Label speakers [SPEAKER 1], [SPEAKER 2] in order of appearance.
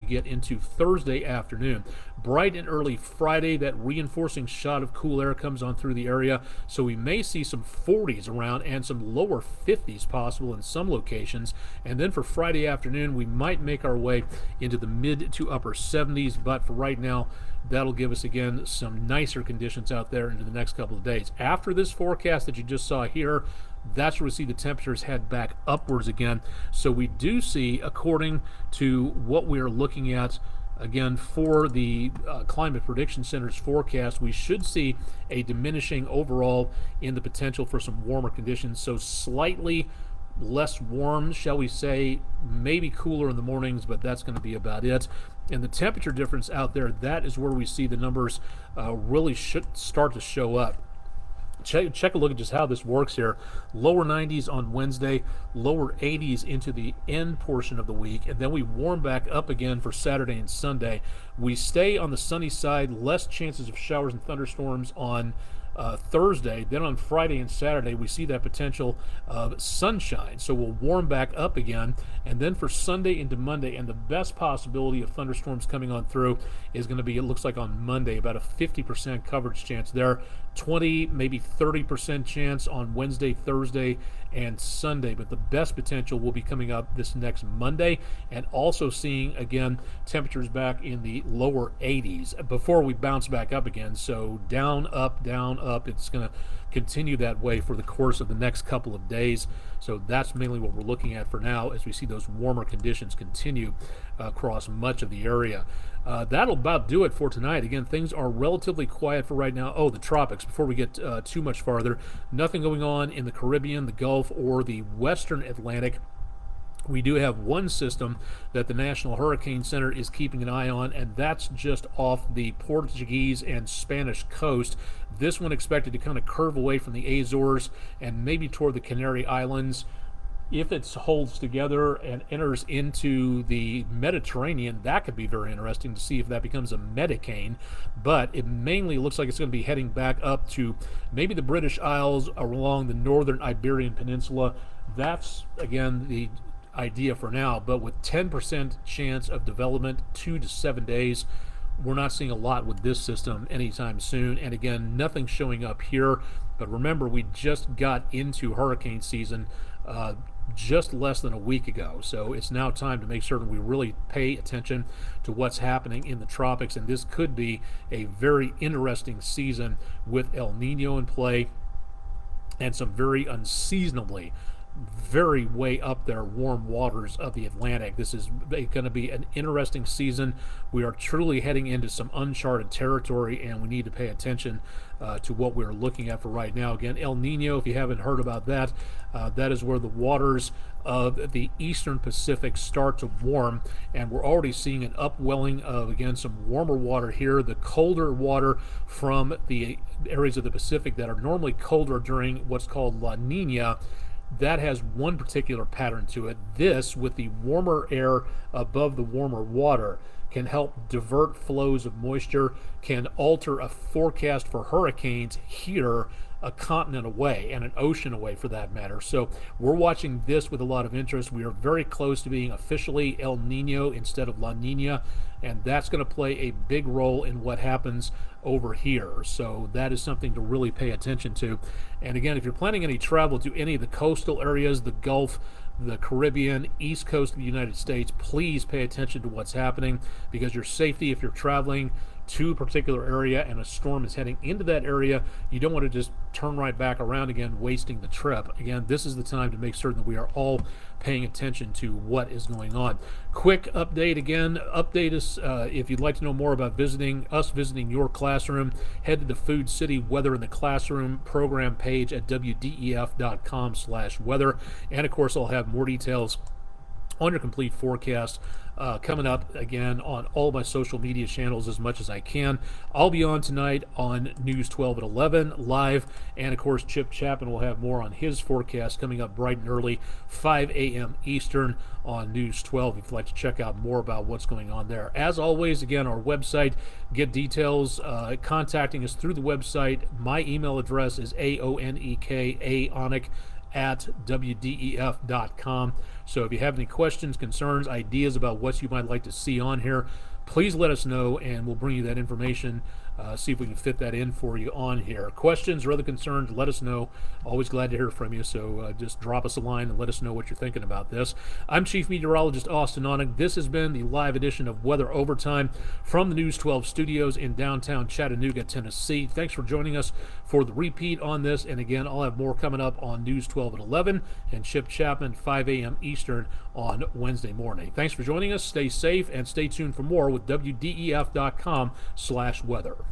[SPEAKER 1] get into Thursday afternoon. Bright and early Friday, that reinforcing shot of cool air comes on through the area, so we may see some 40s around and some lower 50s possible in some locations. And then for Friday afternoon, we might make our way into the mid to upper 70s, but for right now, that'll give us again some nicer conditions out there into the next couple of days. After this forecast that you just saw here, that's where we see the temperatures head back upwards again. So we do see, according to what we are looking at, again, for the Climate Prediction Center's forecast, we should see a diminishing overall in the potential for some warmer conditions. So slightly less warm, shall we say, maybe cooler in the mornings, but that's going to be about it. And the temperature difference out there, that is where we see the numbers really should start to show up. Check a look at just how this works here. Lower 90s on Wednesday, lower 80s into the end portion of the week, and then we warm back up again for Saturday and Sunday. We stay on the sunny side, less chances of showers and thunderstorms on Thursday. Then on Friday and Saturday, we see that potential of sunshine. So we'll warm back up again. And then for Sunday into Monday, and the best possibility of thunderstorms coming on through is going to be, it looks like on Monday, about a 50% coverage chance there. 20, maybe 30% chance on Wednesday, Thursday, and Sunday. But the best potential will be coming up this next Monday, and also seeing, again, temperatures back in the lower 80s before we bounce back up again. So down, up, down, up. It's going to continue that way for the course of the next couple of days. So that's mainly what we're looking at for now as we see those warmer conditions continue across much of the area. That'll about do it for tonight. Again, things are relatively quiet for right now. Oh, the tropics, before we get too much farther, nothing going on in the Caribbean, the Gulf, or the Western Atlantic. We do have one system that the National Hurricane Center is keeping an eye on, and that's just off the Portuguese and Spanish coast. This one expected to kind of curve away from the Azores and maybe toward the Canary Islands. If it holds together and enters into the Mediterranean, that could be very interesting to see if that becomes a Medicane. But it mainly looks like it's going to be heading back up to maybe the British Isles along the northern Iberian Peninsula. That's, again, the idea for now, but with 10% chance of development, 2 to 7 days, we're not seeing a lot with this system anytime soon. And again, nothing showing up here. But remember, we just got into hurricane season just less than a week ago. So it's now time to make certain we really pay attention to what's happening in the tropics. And this could be a very interesting season with El Nino in play and some very unseasonably very way up there warm waters of the Atlantic. This is going to be an interesting season. We are truly heading into some uncharted territory, and we need to pay attention to what we're looking at for right now. Again, El Nino, if you haven't heard about that, that is where the waters of the eastern Pacific start to warm, and we're already seeing an upwelling of, again, some warmer water here. The colder water from the areas of the Pacific that are normally colder during what's called La Nina, that has one particular pattern to it. This, with the warmer air above the warmer water, can help divert flows of moisture, can alter a forecast for hurricanes here a continent away and an ocean away for that matter. So we're watching this with a lot of interest. We are very close to being officially El Nino instead of La Nina, and that's going to play a big role in what happens over here. So that is something to really pay attention to. And again, if you're planning any travel to any of the coastal areas, the Gulf, the Caribbean, East Coast of the United States, please pay attention to what's happening, because your safety, if you're traveling to a particular area and a storm is heading into that area, you don't want to just turn right back around again, wasting the trip. Again, this is the time to make certain that we are all paying attention to what is going on. Quick update again, update us if you'd like to know more about visiting your classroom. Head to the Food City Weather in the Classroom program page at wdef.com/weather. And of course, I'll have more details on your complete forecast coming up again on all my social media channels as much as I can. I'll be on tonight on News 12 at 11 live, and of course Chip Chapman will have more on his forecast coming up bright and early, 5 a.m. Eastern on News 12 if you'd like to check out more about what's going on there. As always, again, our website, get details, contacting us through the website. My email address is aonek@wdef.com. at WDEF.com. So if you have any questions, concerns, ideas about what you might like to see on here, please let us know, and we'll bring you that information. See if we can fit that in for you on here. Questions or other concerns, let us know. Always glad to hear from you, so just drop us a line and let us know what you're thinking about this. I'm Chief Meteorologist Austin Onig. This has been the live edition of Weather Overtime from the News 12 studios in downtown Chattanooga, Tennessee. Thanks for joining us for the repeat on this, and again, I'll have more coming up on News 12 at 11 and Chip Chapman 5 a.m. Eastern on Wednesday morning. Thanks for joining us. Stay safe and stay tuned for more with WDEF.com/weather.